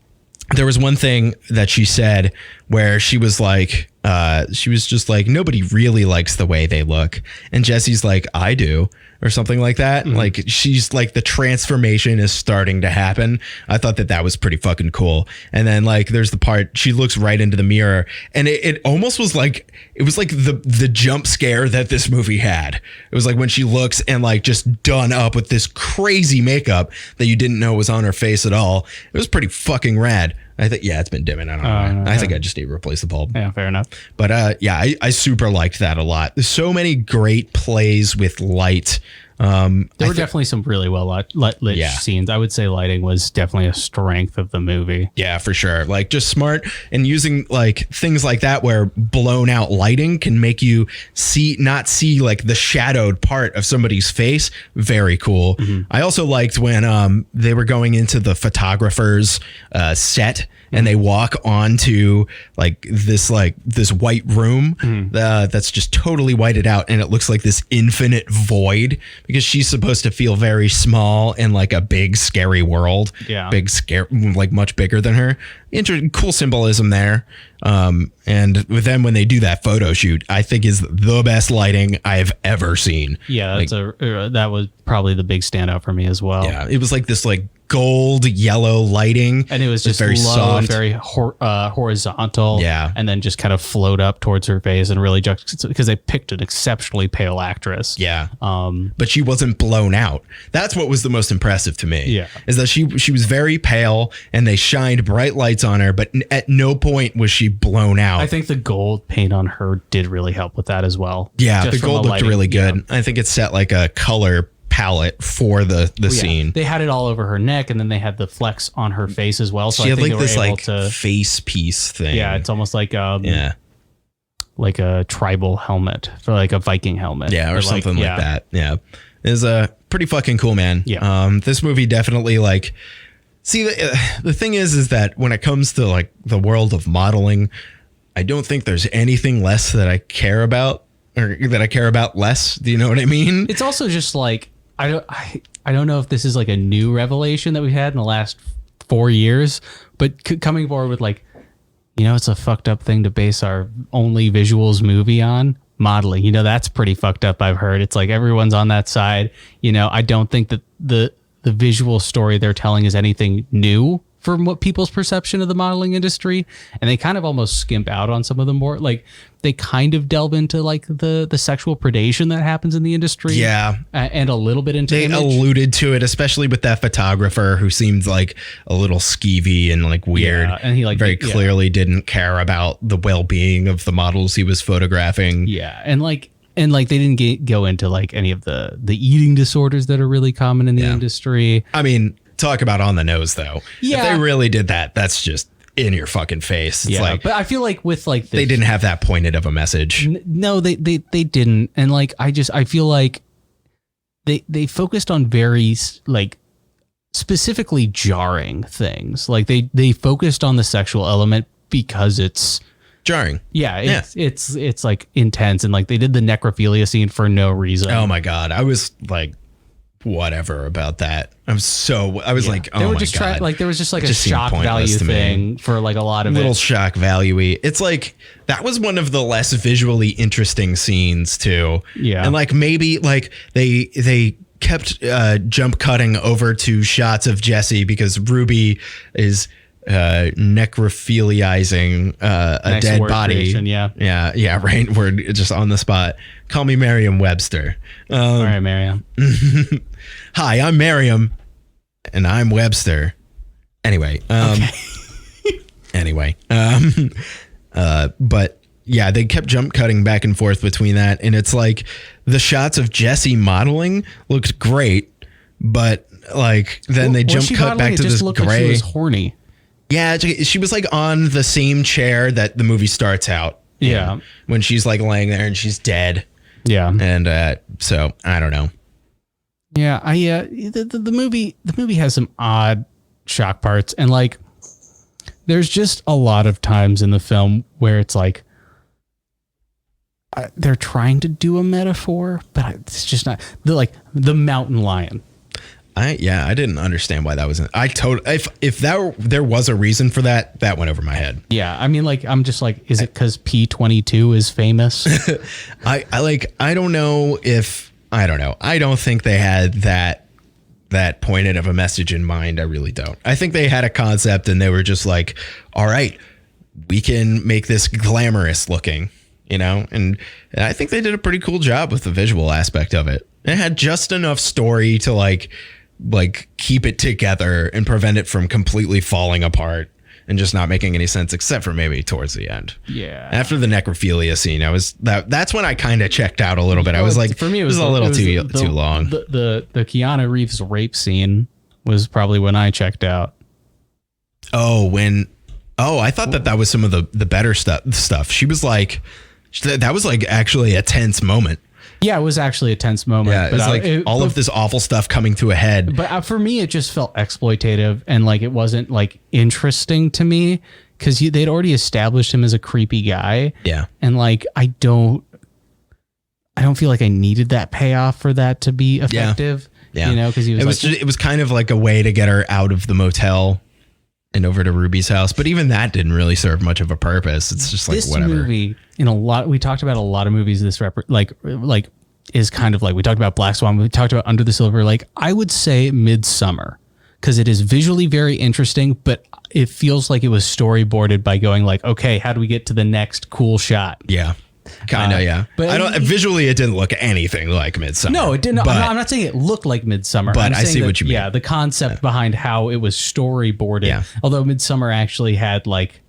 there was one thing that she said where she was like, she was just like, nobody really likes the way they look. And Jesse's like, I do, or something like that. Mm-hmm. Like she's like, the transformation is starting to happen. I thought that was pretty fucking cool. And then like, there's the part she looks right into the mirror, and it almost was like, it was like the jump scare that this movie had. It was like when she looks and like just done up with this crazy makeup that you didn't know was on her face at all. It was pretty fucking rad. I think, it's been dimming. I don't know. I think I just need to replace the bulb. Yeah, fair enough. But I super liked that a lot. There's so many great plays with light There were definitely some really well lit scenes. I would say lighting was definitely a strength of the movie. Yeah, for sure. Like just smart and using like things like that where blown out lighting can make you not see like the shadowed part of somebody's face. Very cool. I also liked when they were going into the photographer's set and they walk onto like this white room that's just totally whited out, and it looks like this infinite void because she's supposed to feel very small in like a big scary world. Yeah, big scare, like much bigger than her. Cool symbolism there. And with them when they do that photo shoot, I think is the best lighting I've ever seen. Yeah, that was probably the big standout for me as well. Yeah, it was like this like gold yellow lighting, and it was just very low soft, and very horizontal. Yeah, and then just kind of float up towards her face and really because they picked an exceptionally pale actress. Yeah, but she wasn't blown out. That's what was the most impressive to me. Yeah, is that she was very pale and they shined bright lights on her, but at no point was she blown out. I think the gold paint on her did really help with that as well. Yeah, the gold looked really good. Yeah. I think it set like a color palette for the scene. They had it all over her neck, and then they had the flex on her face as well. So she I had think like this like face piece thing. Yeah, it's almost like like a tribal helmet for like a Viking helmet. Yeah, or something like that. Yeah, is pretty fucking cool, man. Yeah. This movie definitely like. See, the thing is that when it comes to like the world of modeling, I don't think there's anything less that I care about, or that I care about less. Do you know what I mean? It's also just like I don't know if this is like a new revelation that we've had in the last 4 years, but coming forward with like, it's a fucked up thing to base our only visuals movie on. Modeling, that's pretty fucked up. I've heard it's like everyone's on that side. I don't think that the visual story they're telling is anything new from what people's perception of the modeling industry, and they kind of almost skimp out on some of the more like they kind of delve into like the sexual predation that happens in the industry. Yeah, and a little bit into they alluded to it, especially with that photographer who seemed like a little skeevy and like weird, and he like very clearly didn't care about the well-being of the models he was photographing. Yeah, and they didn't go into like any of the eating disorders that are really common in the industry. I mean, talk about on the nose though. Yeah. If they really did that, that's just in your fucking face. It's like, but I feel like with like they didn't have that pointed of a message. No, they didn't. And like I feel like they focused on very like specifically jarring things. Like they focused on the sexual element because it's jarring. Yeah, it's like intense, and like they did the necrophilia scene for no reason. Oh my god, I was like, whatever about that. I was like, oh my god. Like there was just like a shock value thing for like a lot of little shock value-y. It's like that was one of the less visually interesting scenes too. Yeah, and like maybe like they kept jump cutting over to shots of Jesse because Ruby is necrophiliizing a dead body. Creation, yeah, right. We're just on the spot. Call me Merriam-Webster. All right, Merriam. Hi, I'm Merriam, and I'm Webster. Anyway, but yeah, they kept jump cutting back and forth between that, and it's like the shots of Jesse modeling looked great, but like then they jump cut back to this gray. Like she was horny. Yeah, she was like on the same chair that the movie starts out. Yeah, when she's like laying there and she's dead. Yeah, and so I don't know. Yeah, the movie has some odd shock parts, and like there's just a lot of times in the film where it's like they're trying to do a metaphor, but it's just not the mountain lion. I didn't understand why that was. If there was a reason for that went over my head. Yeah, I mean, like I'm just like, is it because P-22 is famous? I don't know if. I don't know. I don't think they had that pointed of a message in mind. I really don't. I think they had a concept and they were just like, all right, we can make this glamorous looking, and I think they did a pretty cool job with the visual aspect of it. It had just enough story to like keep it together and prevent it from completely falling apart. and just not making any sense except for maybe towards the end. Yeah. After the necrophilia scene, that's when I kind of checked out a little bit. I was like, for me, it was a little too long. The Keanu Reeves rape scene was probably when I checked out. I thought that was some of the better stuff. She was like, that was like actually a tense moment. Yeah, it was actually a tense moment. Yeah, it was like all of this awful stuff coming to a head. But for me, it just felt exploitative and like it wasn't like interesting to me because they'd already established him as a creepy guy. Yeah, and like I don't feel like I needed that payoff for that to be effective. Yeah, you know, because it was kind of like a way to get her out of the motel and over to Ruby's house, but even that didn't really serve much of a purpose. It's just like, this whatever. Movie we talked about a lot of movies. This is kind of like, we talked about Black Swan. We talked about Under the Silver Lake. I would say Midsommar, because it is visually very interesting, but it feels like it was storyboarded by going like, okay, how do we get to the next cool shot? Yeah. Kind of, yeah. But visually, it didn't look anything like Midsommar. No, it didn't. I'm not saying it looked like Midsommar. But I see what you mean. Yeah, the concept behind how it was storyboarded. Yeah. Although Midsommar actually had like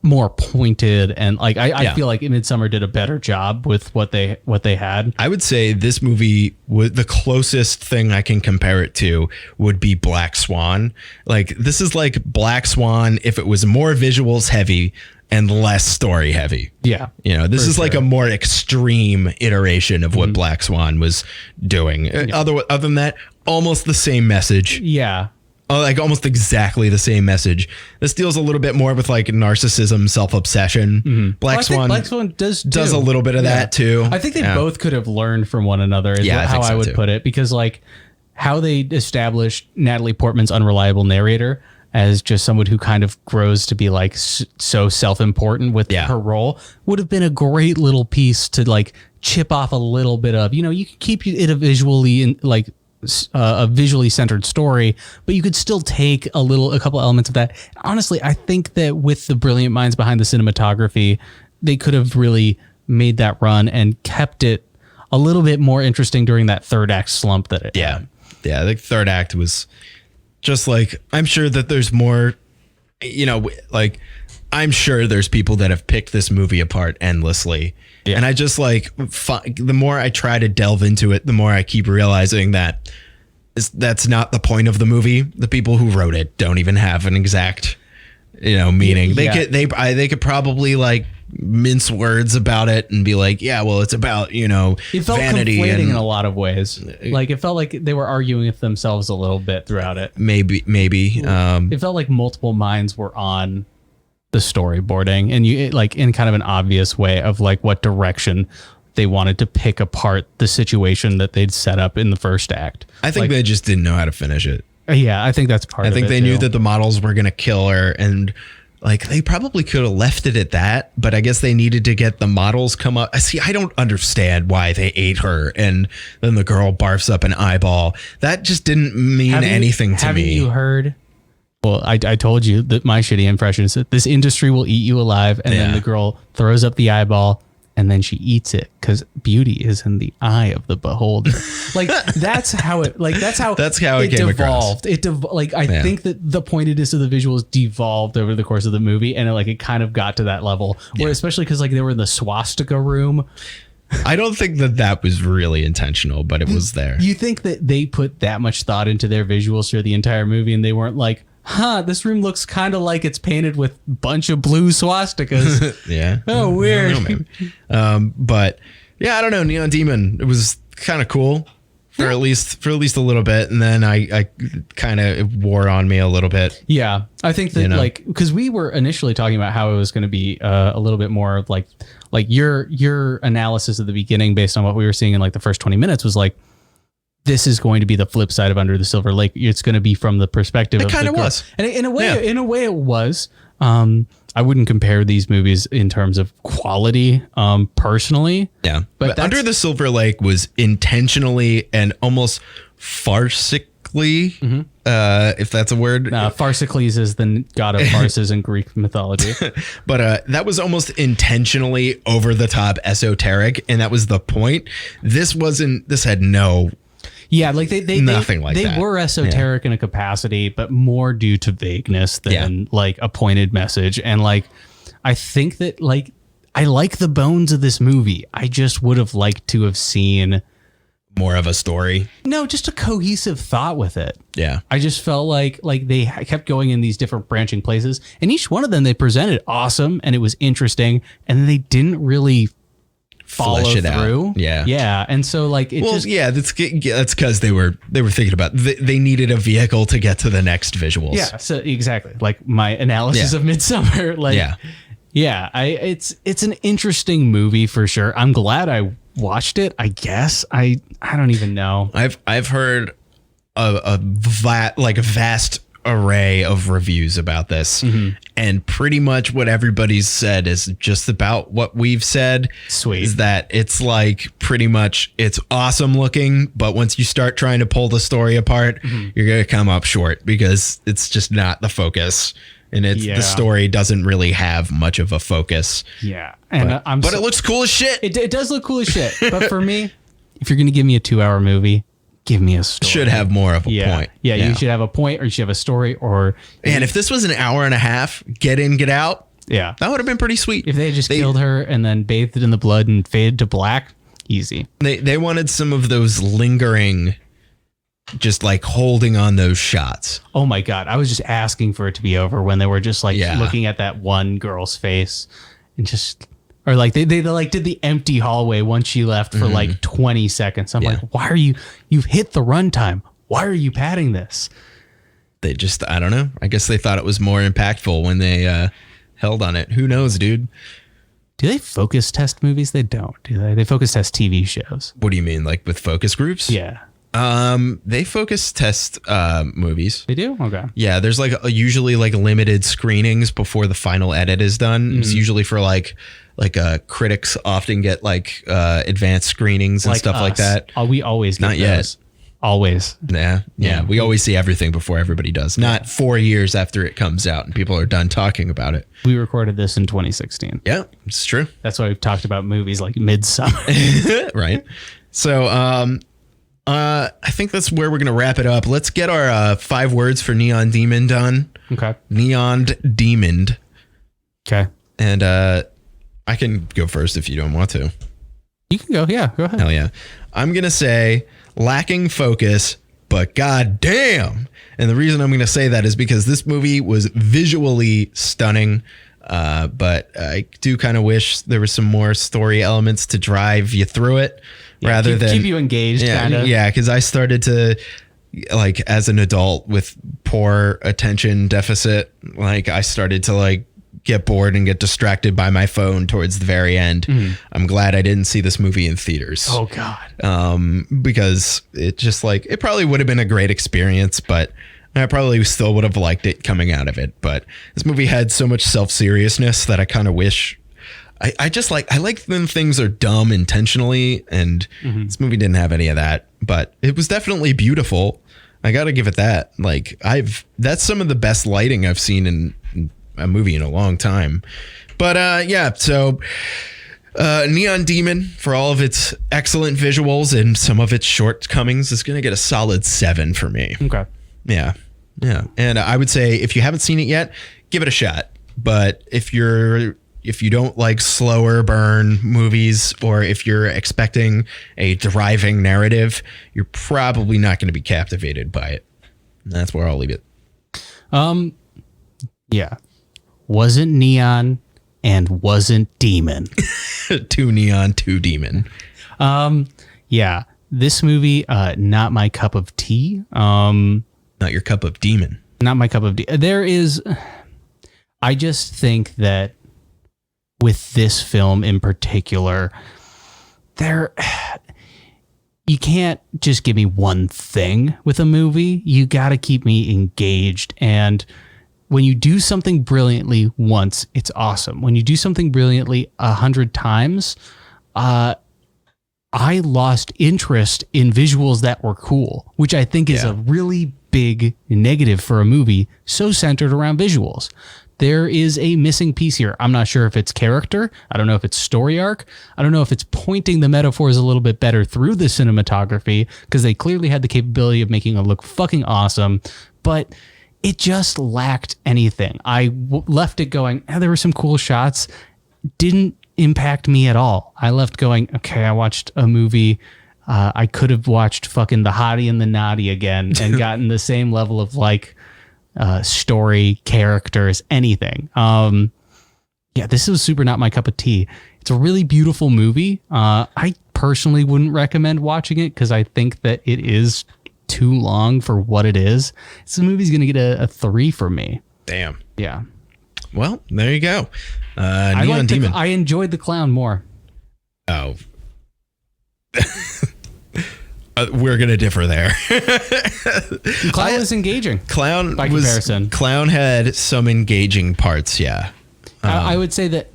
more pointed and like I feel like Midsommar did a better job with what they had. I would say this movie was the closest thing I can compare it to would be Black Swan. Like, this is like Black Swan if it was more visuals heavy and less story heavy. Yeah. You know, this is like a more extreme iteration of what Black Swan was doing. Yeah. Other than that, almost the same message. Yeah. Like almost exactly the same message. This deals a little bit more with like narcissism, self-obsession. Mm-hmm. Black Swan does a little bit of that too. I think they both could have learned from one another is how I would put it, because like how they established Natalie Portman's unreliable narrator as just someone who kind of grows to be like so self-important with her role would have been a great little piece to like chip off a little bit of, you know, you can keep it a visually a visually centered story, but you could still take a couple elements of that. Honestly, I think that with the brilliant minds behind the cinematography, they could have really made that run and kept it a little bit more interesting during that third act slump that it had. Yeah, the third act was just like, I'm sure that there's more, you know, like I'm sure there's people that have picked this movie apart endlessly. Yeah. And I just like, the more I try to delve into it, the more I keep realizing that that's not the point of the movie. The people who wrote it don't even have an exact, you know, meaning. Yeah. They could probably like mince words about it and be like, yeah, well, it's about, you know, it felt vanity conflating in a lot of ways. Like it felt like they were arguing with themselves a little bit throughout it. Maybe. It felt like multiple minds were on the storyboarding, and in kind of an obvious way of like what direction they wanted to pick apart the situation that they'd set up in the first act. I think they just didn't know how to finish it. Yeah, I think that's part of it. I think they knew that the models were going to kill her, and like they probably could have left it at that, but I guess they needed to get the models come up. See, I don't understand why they ate her and then the girl barfs up an eyeball. That just didn't mean anything to me. Haven't you heard? Well, I told you that my shitty impression is that this industry will eat you alive, and then the girl throws up the eyeball and then she eats it because beauty is in the eye of the beholder. Like that's how it came devolved. Across. I think that the pointedness of the visuals devolved over the course of the movie, and it kind of got to that level where, especially because like they were in the swastika room. I don't think that was really intentional, but it was there. You think that they put that much thought into their visuals for the entire movie, and they weren't like, this room looks kind of like it's painted with a bunch of blue swastikas. Yeah. Oh, weird. I don't know, maybe. But yeah, I don't know. Neon Demon, it was kind of cool for at least a little bit. And then I kind of wore on me a little bit. Yeah. I think that because we were initially talking about how it was going to be a little bit more of like your analysis at the beginning based on what we were seeing in like the first 20 minutes was like, this is going to be the flip side of Under the Silver Lake. It's going to be from the perspective of the girl. It kind of was. And in a way it was. I wouldn't compare these movies in terms of quality, personally. Yeah. But Under the Silver Lake was intentionally and almost farcically, if that's a word. Farcicles is the god of farces in Greek mythology. But that was almost intentionally over the top esoteric, and that was the point. This had no Yeah, like Nothing like that. They were esoteric in a capacity, but more due to vagueness than like a pointed message. And like, I think that like, I like the bones of this movie. I just would have liked to have seen more of a story. No, just a cohesive thought with it. Yeah. I just felt like they kept going in these different branching places, and each one of them they presented awesome and it was interesting, and they didn't really follow Flesh it through. out. Yeah. Yeah. And so like that's because they were thinking about they needed a vehicle to get to the next visuals. Yeah. So exactly. Like my analysis of Midsommar. Like it's an interesting movie for sure. I'm glad I watched it. I guess I don't even know. I've heard a vast array of reviews about this, and pretty much what everybody's said is just about what we've said. Sweet. Is that it's like pretty much it's awesome looking, but once you start trying to pull the story apart, you're gonna come up short because it's just not the focus. And the story doesn't really have much of a focus. Yeah. And but it looks cool as shit. It does look cool as shit. But for me, if you're going to give me a 2-hour movie, give me a story. Should have more of a point. Yeah, you should have a point, or you should have a story, or... And if this was an hour and a half, get in, get out, that would have been pretty sweet. If they had just killed her and then bathed it in the blood and faded to black, easy. They wanted some of those lingering... just like holding on those shots. Oh my God. I was just asking for it to be over when they were just like looking at that one girl's face and just, or like they like did the empty hallway once she left for like 20 seconds. I'm like, why are you've hit the runtime. Why are you padding this? They just, I don't know. I guess they thought it was more impactful when they held on it. Who knows, dude? Do they focus test movies? They don't, do they? They focus test TV shows. What do you mean? Like with focus groups? Yeah. They focus test movies. They do? Okay. Yeah, there's like usually like limited screenings before the final edit is done. It's usually for like critics often get like advanced screenings and like stuff like that. We always get not yet. Those. Always. Yeah. We always see everything before everybody does. Not 4 years after it comes out and people are done talking about it. We recorded this in 2016. Yeah, it's true. That's why we've talked about movies like Midsommar. Right. So, I think that's where we're going to wrap it up. Let's get our 5 words for Neon Demon done. Okay. Neon Demon. Okay. And I can go first if you don't want to. You can go. Yeah, go ahead. Hell yeah. I'm going to say lacking focus, but goddamn. And the reason I'm going to say that is because this movie was visually stunning. But I do kind of wish there were some more story elements to drive you through it. Rather than keep you engaged, kind of. Yeah, because I started to, like, as an adult with poor attention deficit, like, I started to, like, get bored and get distracted by my phone towards the very end. I'm glad I didn't see this movie in theaters. Oh, God. Because it just, like, it probably would have been a great experience, but I probably still would have liked it coming out of it. But this movie had so much self-seriousness that I kind of wish... I like when things are dumb intentionally, and this movie didn't have any of that, but it was definitely beautiful. I got to give it that. Like that's some of the best lighting I've seen in a movie in a long time. But so Neon Demon, for all of its excellent visuals and some of its shortcomings, is going to get a solid 7 for me. Okay. Yeah. And I would say if you haven't seen it yet, give it a shot. But if you don't like slower burn movies, or if you're expecting a driving narrative, you're probably not going to be captivated by it. And that's where I'll leave it. Yeah. Wasn't neon and wasn't demon. 2 neon, 2 demon. Yeah. This movie, not my cup of tea. Not your cup of demon. Not my cup of tea. I just think that with this film in particular, you can't just give me one thing with a movie. You got to keep me engaged. And when you do something brilliantly once, it's awesome. When you do something brilliantly 100 times, I lost interest in visuals that were cool, which I think is a really big negative for a movie so centered around visuals. There is a missing piece here. I'm not sure if it's character. I don't know if it's story arc. I don't know if it's pointing the metaphors a little bit better through the cinematography, because they clearly had the capability of making it look fucking awesome, but it just lacked anything. I left it going, there were some cool shots. Didn't impact me at all. I left going, okay, I watched a movie. I could have watched fucking The Hottie and the Naughty again and gotten the same level of like story, characters, anything. This was super not my cup of tea. It's a really beautiful movie. I personally wouldn't recommend watching it because I think that it is too long for what it is. This movie's going to get a 3 from me. Damn. Yeah. Well, there you go. Neon Demon. I enjoyed The Clown more. Oh. We're going to differ there. Clown was engaging. Clown by comparison. Clown had some engaging parts, yeah. I would say that,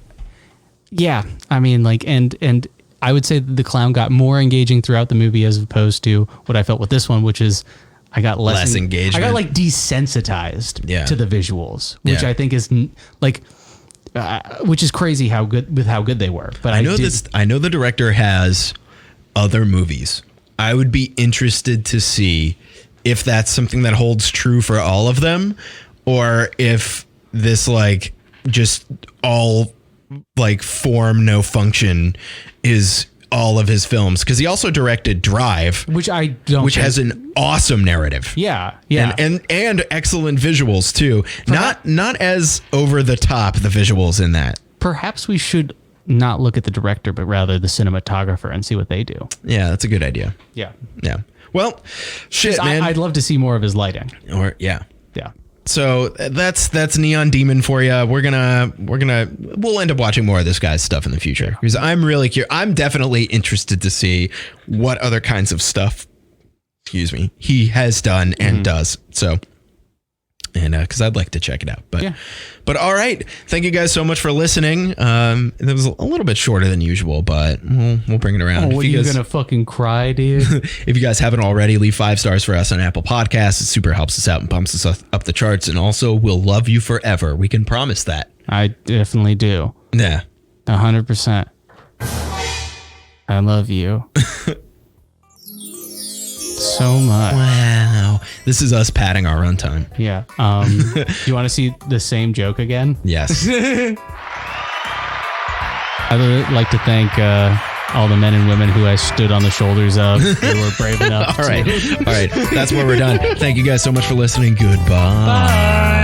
yeah. I mean, like, and I would say that The Clown got more engaging throughout the movie as opposed to what I felt with this one, which is I got less engagement. I got like desensitized to the visuals, which I think is like, which is crazy how good they were. But I know the director has other movies. I would be interested to see if that's something that holds true for all of them, or if this like just all like form no function is all of his films, because he also directed Drive, which has an awesome narrative. Yeah. And excellent visuals too. Not as over the top the visuals in that. Perhaps we should not look at the director, but rather the cinematographer and see what they do. Yeah, that's a good idea. Yeah. Well, shit, man. I'd love to see more of his lighting. Yeah. So that's Neon Demon for you. We'll end up watching more of this guy's stuff in the future, because I'm really curious. I'm definitely interested to see what other kinds of stuff, he has done and does. So, and because I'd like to check it out, but all right. Thank you guys so much for listening. It was a little bit shorter than usual, but we'll bring it around. Oh, are you gonna fucking cry, dude? If you guys haven't already, leave 5 stars for us on Apple Podcasts. It super helps us out and bumps us up the charts. And also, we'll love you forever. We can promise that. I definitely do. Yeah. 100%. I love you. So much. Wow. This is us padding our runtime. Yeah. Do you want to see the same joke again? Yes. I would like to thank all the men and women who I stood on the shoulders of, who were brave enough. All right. That's where we're done. Thank you guys so much for listening. Goodbye. Bye.